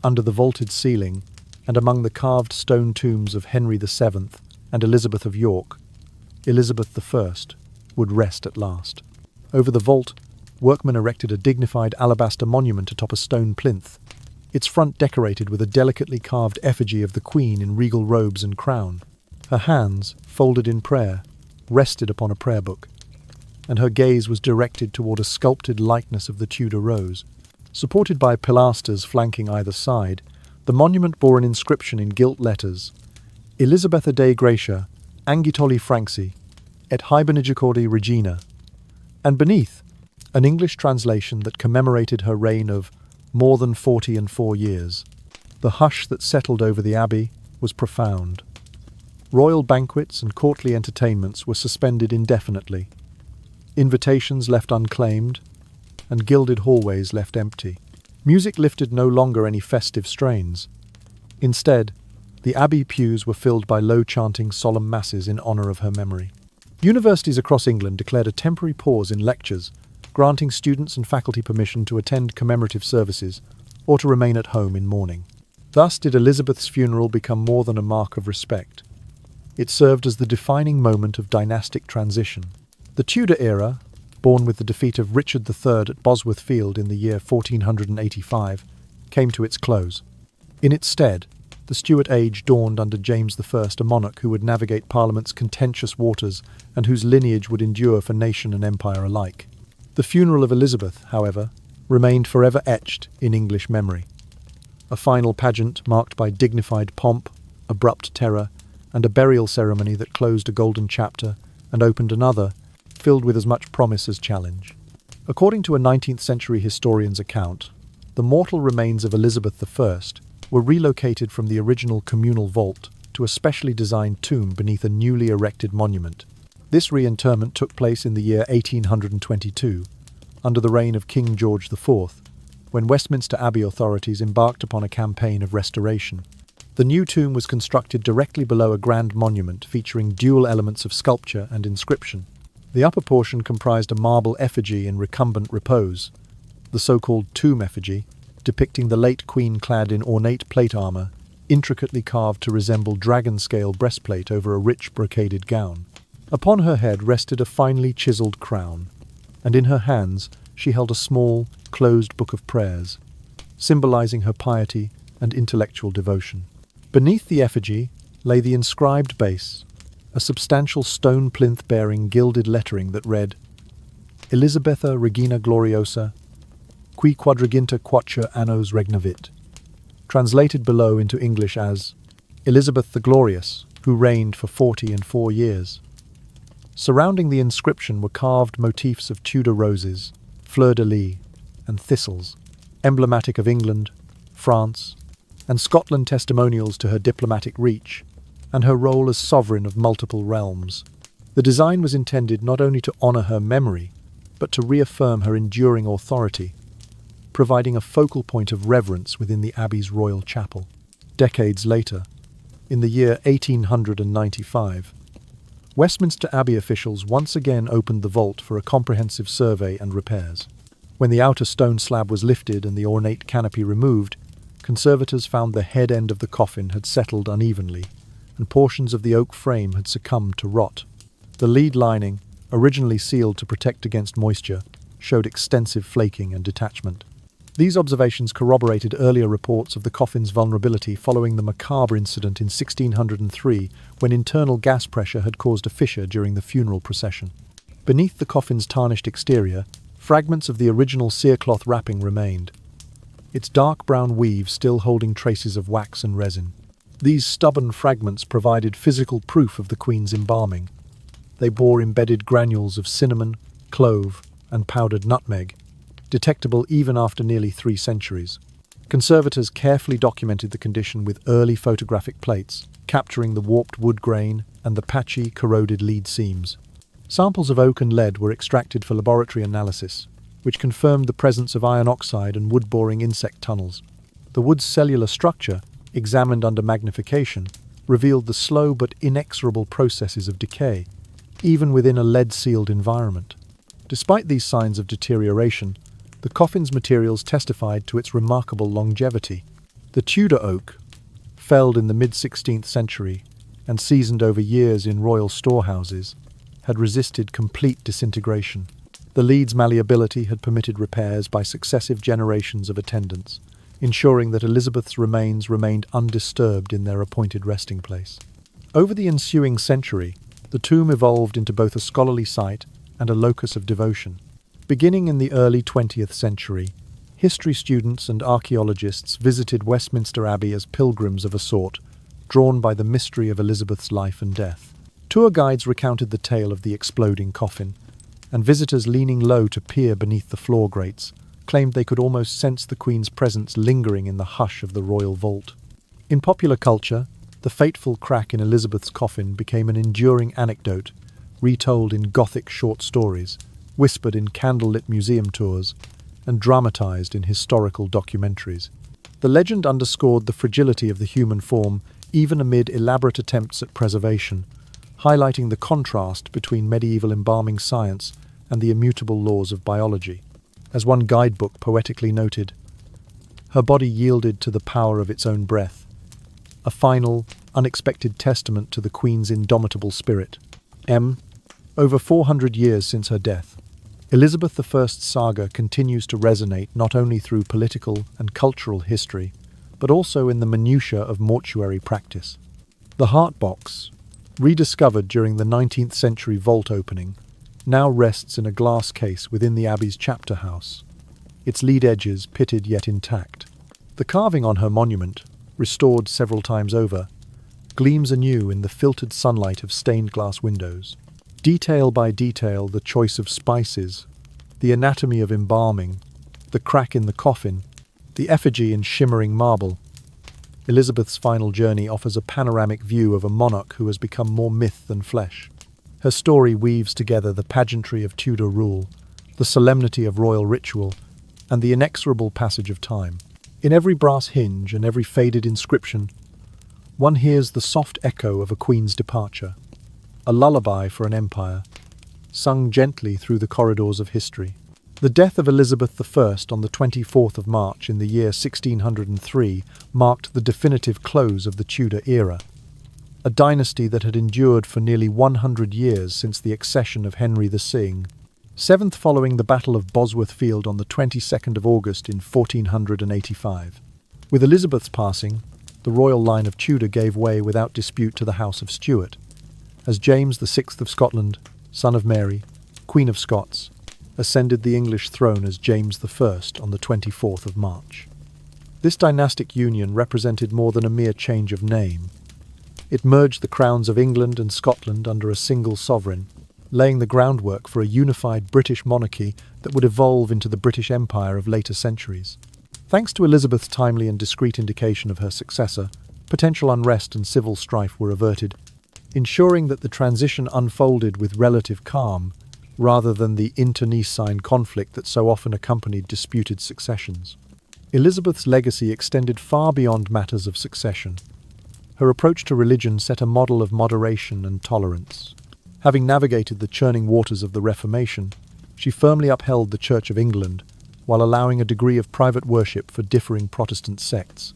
under the vaulted ceiling, and among the carved stone tombs of Henry VII and Elizabeth of York, Elizabeth I would rest at last. Over the vault, workmen erected a dignified alabaster monument atop a stone plinth, its front decorated with a delicately carved effigy of the Queen in regal robes and crown. Her hands, folded in prayer, rested upon a prayer book, and her gaze was directed toward a sculpted likeness of the Tudor rose. Supported by pilasters flanking either side, the monument bore an inscription in gilt letters: Elisabetha Dei Gratia, Angitoli Franxi, et Hibernigicorde Regina, and beneath, an English translation that commemorated her reign of more than 44 years. The hush that settled over the abbey was profound. Royal banquets and courtly entertainments were suspended indefinitely, invitations left unclaimed, and gilded hallways left empty. Music lifted no longer any festive strains. Instead, the abbey pews were filled by low-chanting solemn masses in honour of her memory. Universities across England declared a temporary pause in lectures, granting students and faculty permission to attend commemorative services or to remain at home in mourning. Thus did Elizabeth's funeral become more than a mark of respect. It served as the defining moment of dynastic transition. The Tudor era, born with the defeat of Richard III at Bosworth Field in the year 1485, came to its close. In its stead, the Stuart age dawned under James I, a monarch who would navigate Parliament's contentious waters and whose lineage would endure for nation and empire alike. The funeral of Elizabeth, however, remained forever etched in English memory. A final pageant marked by dignified pomp, abrupt terror, and a burial ceremony that closed a golden chapter and opened another, filled with as much promise as challenge. According to a 19th century historian's account, the mortal remains of Elizabeth I were relocated from the original communal vault to a specially designed tomb beneath a newly erected monument. This reinterment took place in the year 1822, under the reign of King George IV, when Westminster Abbey authorities embarked upon a campaign of restoration. The new tomb was constructed directly below a grand monument featuring dual elements of sculpture and inscription. The upper portion comprised a marble effigy in recumbent repose, the so-called tomb effigy, depicting the late Queen clad in ornate plate armour, intricately carved to resemble dragon-scale breastplate over a rich brocaded gown. Upon her head rested a finely chiselled crown, and in her hands she held a small, closed book of prayers, symbolising her piety and intellectual devotion. Beneath the effigy lay the inscribed base, a substantial stone plinth bearing gilded lettering that read, Elisabetha Regina Gloriosa, qui quadraginta quature annos regnavit, translated below into English as Elizabeth the Glorious, who reigned for 44 years. Surrounding the inscription were carved motifs of Tudor roses, fleur-de-lis, and thistles, emblematic of England, France, and Scotland, testimonials to her diplomatic reach and her role as sovereign of multiple realms. The design was intended not only to honour her memory, but to reaffirm her enduring authority, providing a focal point of reverence within the Abbey's royal chapel. Decades later, in the year 1895, Westminster Abbey officials once again opened the vault for a comprehensive survey and repairs. When the outer stone slab was lifted and the ornate canopy removed, conservators found the head end of the coffin had settled unevenly, and portions of the oak frame had succumbed to rot. The lead lining, originally sealed to protect against moisture, showed extensive flaking and detachment. These observations corroborated earlier reports of the coffin's vulnerability following the macabre incident in 1603 when internal gas pressure had caused a fissure during the funeral procession. Beneath the coffin's tarnished exterior, fragments of the original cerecloth wrapping remained, its dark brown weave still holding traces of wax and resin. These stubborn fragments provided physical proof of the Queen's embalming. They bore embedded granules of cinnamon, clove, and powdered nutmeg, detectable even after nearly 3 centuries. Conservators carefully documented the condition with early photographic plates, capturing the warped wood grain and the patchy, corroded lead seams. Samples of oak and lead were extracted for laboratory analysis, which confirmed the presence of iron oxide and wood-boring insect tunnels. The wood's cellular structure, examined under magnification, revealed the slow but inexorable processes of decay, even within a lead-sealed environment. Despite these signs of deterioration, the coffin's materials testified to its remarkable longevity. The Tudor oak, felled in the mid-16th century and seasoned over years in royal storehouses, had resisted complete disintegration. The lead's malleability had permitted repairs by successive generations of attendants, ensuring that Elizabeth's remains remained undisturbed in their appointed resting place. Over the ensuing century, the tomb evolved into both a scholarly site and a locus of devotion. Beginning in the early 20th century, history students and archaeologists visited Westminster Abbey as pilgrims of a sort, drawn by the mystery of Elizabeth's life and death. Tour guides recounted the tale of the exploding coffin, and visitors leaning low to peer beneath the floor grates claimed they could almost sense the Queen's presence lingering in the hush of the royal vault. In popular culture, the fateful crack in Elizabeth's coffin became an enduring anecdote, retold in Gothic short stories, whispered in candlelit museum tours, and dramatized in historical documentaries. The legend underscored the fragility of the human form even amid elaborate attempts at preservation, highlighting the contrast between medieval embalming science and the immutable laws of biology. As one guidebook poetically noted, her body yielded to the power of its own breath, a final, unexpected testament to the Queen's indomitable spirit. Over 400 years since her death, Elizabeth I's saga continues to resonate not only through political and cultural history, but also in the minutiae of mortuary practice. The heart box, rediscovered during the 19th century vault opening, now rests in a glass case within the Abbey's chapter house, its lead edges pitted yet intact. The carving on her monument, restored several times over, gleams anew in the filtered sunlight of stained glass windows. Detail by detail, the choice of spices, the anatomy of embalming, the crack in the coffin, the effigy in shimmering marble. Elizabeth's final journey offers a panoramic view of a monarch who has become more myth than flesh. Her story weaves together the pageantry of Tudor rule, the solemnity of royal ritual, and the inexorable passage of time. In every brass hinge and every faded inscription, one hears the soft echo of a queen's departure, a lullaby for an empire, sung gently through the corridors of history. The death of Elizabeth I on the 24th of March in the year 1603 marked the definitive close of the Tudor era, a dynasty that had endured for nearly 100 years since the accession of Henry VI, seventh following the Battle of Bosworth Field on the 22nd of August in 1485. With Elizabeth's passing, the royal line of Tudor gave way without dispute to the House of Stuart, as James VI of Scotland, son of Mary, Queen of Scots, ascended the English throne as James I on the 24th of March. This dynastic union represented more than a mere change of name. It merged the crowns of England and Scotland under a single sovereign, laying the groundwork for a unified British monarchy that would evolve into the British Empire of later centuries. Thanks to Elizabeth's timely and discreet indication of her successor, potential unrest and civil strife were averted, ensuring that the transition unfolded with relative calm rather than the internecine conflict that so often accompanied disputed successions. Elizabeth's legacy extended far beyond matters of succession. Her approach to religion set a model of moderation and tolerance. Having navigated the churning waters of the Reformation, she firmly upheld the Church of England while allowing a degree of private worship for differing Protestant sects.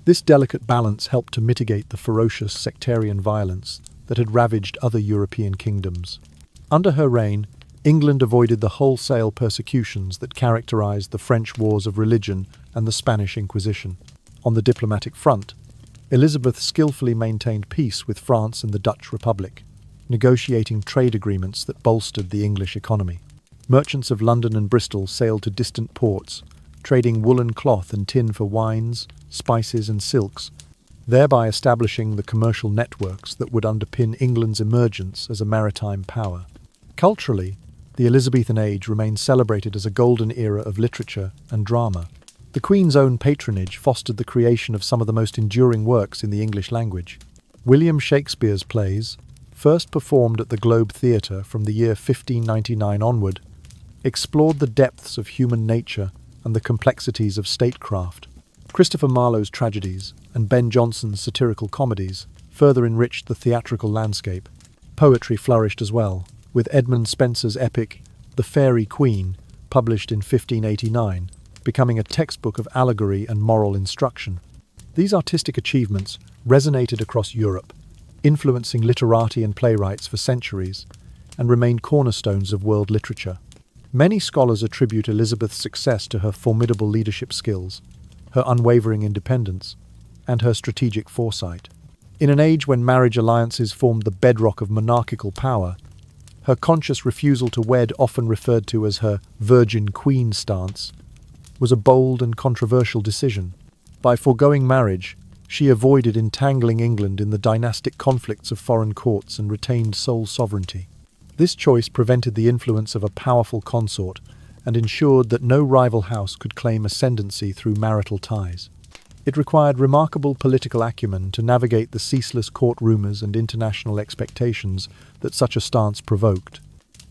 This delicate balance helped to mitigate the ferocious sectarian violence that had ravaged other European kingdoms. Under her reign, England avoided the wholesale persecutions that characterized the French Wars of Religion and the Spanish Inquisition. On the diplomatic front, Elizabeth skillfully maintained peace with France and the Dutch Republic, negotiating trade agreements that bolstered the English economy. Merchants of London and Bristol sailed to distant ports, trading woolen cloth and tin for wines, spices and silks, thereby establishing the commercial networks that would underpin England's emergence as a maritime power. Culturally, the Elizabethan age remains celebrated as a golden era of literature and drama. The Queen's own patronage fostered the creation of some of the most enduring works in the English language. William Shakespeare's plays, first performed at the Globe Theatre from the year 1599 onward, explored the depths of human nature and the complexities of statecraft. Christopher Marlowe's tragedies and Ben Jonson's satirical comedies further enriched the theatrical landscape. Poetry flourished as well, with Edmund Spenser's epic The Faerie Queene, published in 1589, becoming a textbook of allegory and moral instruction. These artistic achievements resonated across Europe, influencing literati and playwrights for centuries, and remained cornerstones of world literature. Many scholars attribute Elizabeth's success to her formidable leadership skills, her unwavering independence, and her strategic foresight. In an age when marriage alliances formed the bedrock of monarchical power, her conscious refusal to wed, often referred to as her Virgin Queen stance, was a bold and controversial decision. By foregoing marriage, she avoided entangling England in the dynastic conflicts of foreign courts and retained sole sovereignty. This choice prevented the influence of a powerful consort and ensured that no rival house could claim ascendancy through marital ties. It required remarkable political acumen to navigate the ceaseless court rumours and international expectations that such a stance provoked.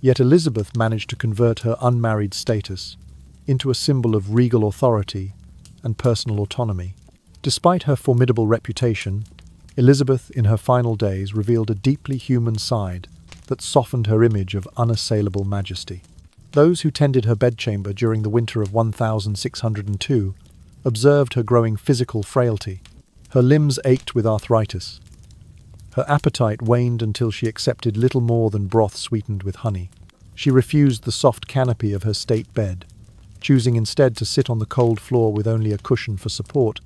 Yet Elizabeth managed to convert her unmarried status into a symbol of regal authority and personal autonomy. Despite her formidable reputation, Elizabeth in her final days revealed a deeply human side that softened her image of unassailable majesty. Those who tended her bedchamber during the winter of 1602 observed her growing physical frailty. Her limbs ached with arthritis. Her appetite waned until she accepted little more than broth sweetened with honey. She refused the soft canopy of her state bed, choosing instead to sit on the cold floor with only a cushion for support,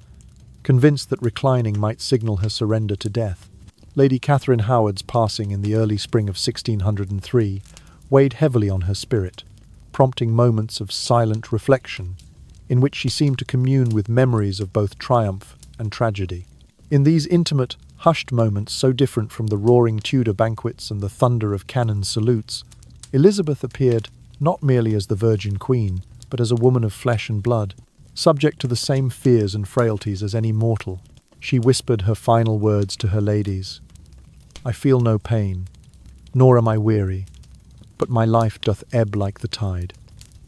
convinced that reclining might signal her surrender to death. Lady Catherine Howard's passing in the early spring of 1603 weighed heavily on her spirit, prompting moments of silent reflection in which she seemed to commune with memories of both triumph and tragedy. In these intimate, hushed moments so different from the roaring Tudor banquets and the thunder of cannon salutes, Elizabeth appeared not merely as the Virgin Queen, but as a woman of flesh and blood, subject to the same fears and frailties as any mortal. She whispered her final words to her ladies. "I feel no pain, nor am I weary, but my life doth ebb like the tide."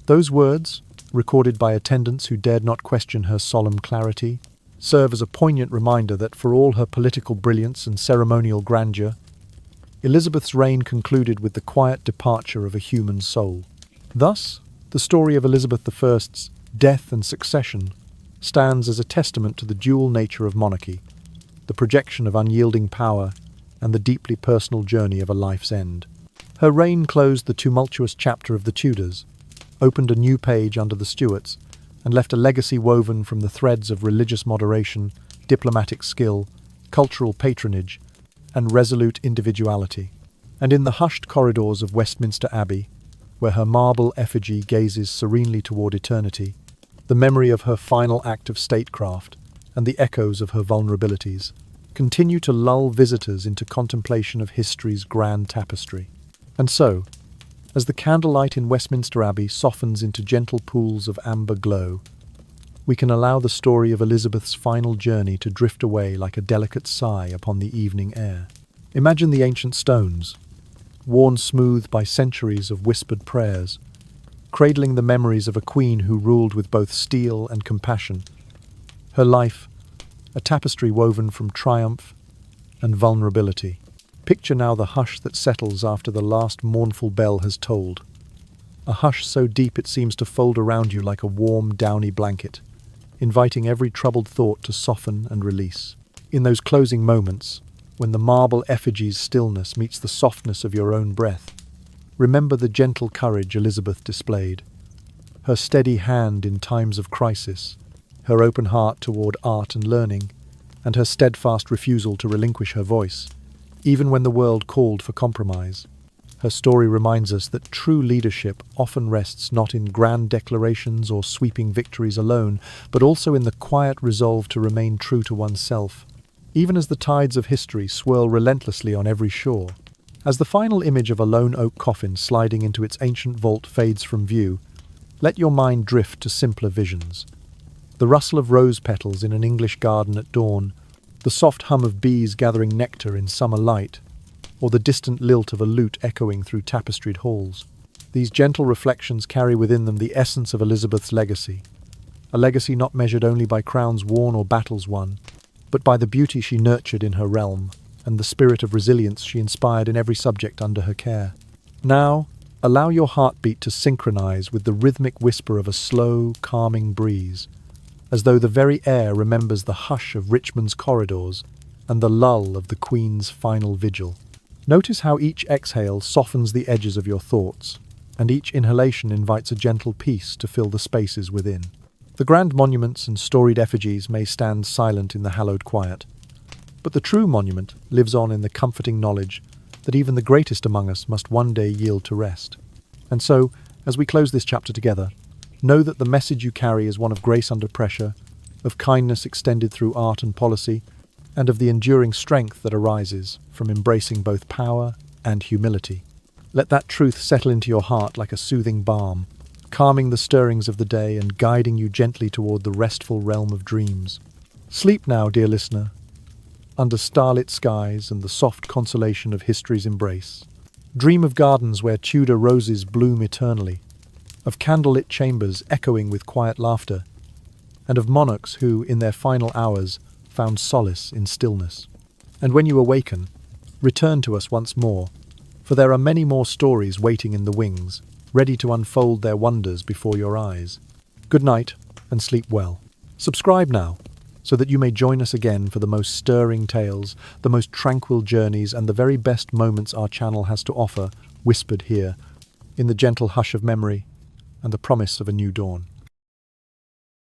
Those words, recorded by attendants who dared not question her solemn clarity, serve as a poignant reminder that for all her political brilliance and ceremonial grandeur, Elizabeth's reign concluded with the quiet departure of a human soul. Thus, the story of Elizabeth I's death and succession stands as a testament to the dual nature of monarchy, the projection of unyielding power, and the deeply personal journey of a life's end. Her reign closed the tumultuous chapter of the Tudors, opened a new page under the Stuarts, and left a legacy woven from the threads of religious moderation, diplomatic skill, cultural patronage, and resolute individuality. And in the hushed corridors of Westminster Abbey, where her marble effigy gazes serenely toward eternity, the memory of her final act of statecraft and the echoes of her vulnerabilities continue to lull visitors into contemplation of history's grand tapestry. And so, as the candlelight in Westminster Abbey softens into gentle pools of amber glow, we can allow the story of Elizabeth's final journey to drift away like a delicate sigh upon the evening air. Imagine the ancient stones, worn smooth by centuries of whispered prayers, cradling the memories of a queen who ruled with both steel and compassion. Her life, a tapestry woven from triumph and vulnerability. Picture now the hush that settles after the last mournful bell has tolled. A hush so deep it seems to fold around you like a warm, downy blanket, inviting every troubled thought to soften and release. In those closing moments, when the marble effigy's stillness meets the softness of your own breath, remember the gentle courage Elizabeth displayed, her steady hand in times of crisis, her open heart toward art and learning, and her steadfast refusal to relinquish her voice, even when the world called for compromise. Her story reminds us that true leadership often rests not in grand declarations or sweeping victories alone, but also in the quiet resolve to remain true to oneself, even as the tides of history swirl relentlessly on every shore. As the final image of a lone oak coffin sliding into its ancient vault fades from view, let your mind drift to simpler visions. The rustle of rose petals in an English garden at dawn, the soft hum of bees gathering nectar in summer light, or the distant lilt of a lute echoing through tapestried halls. These gentle reflections carry within them the essence of Elizabeth's legacy, a legacy not measured only by crowns worn or battles won, but by the beauty she nurtured in her realm and the spirit of resilience she inspired in every subject under her care. Now, allow your heartbeat to synchronize with the rhythmic whisper of a slow, calming breeze, as though the very air remembers the hush of Richmond's corridors and the lull of the Queen's final vigil. Notice how each exhale softens the edges of your thoughts, and each inhalation invites a gentle peace to fill the spaces within. The grand monuments and storied effigies may stand silent in the hallowed quiet, but the true monument lives on in the comforting knowledge that even the greatest among us must one day yield to rest. And so, as we close this chapter together, know that the message you carry is one of grace under pressure, of kindness extended through art and policy, and of the enduring strength that arises from embracing both power and humility. Let that truth settle into your heart like a soothing balm, calming the stirrings of the day and guiding you gently toward the restful realm of dreams. Sleep now, dear listener, under starlit skies and the soft consolation of history's embrace. Dream of gardens where Tudor roses bloom eternally, of candlelit chambers echoing with quiet laughter, and of monarchs who, in their final hours, found solace in stillness. And when you awaken, return to us once more, for there are many more stories waiting in the wings, ready to unfold their wonders before your eyes. Good night, and sleep well. Subscribe now, so that you may join us again for the most stirring tales, the most tranquil journeys, and the very best moments our channel has to offer, whispered here, in the gentle hush of memory and the promise of a new dawn.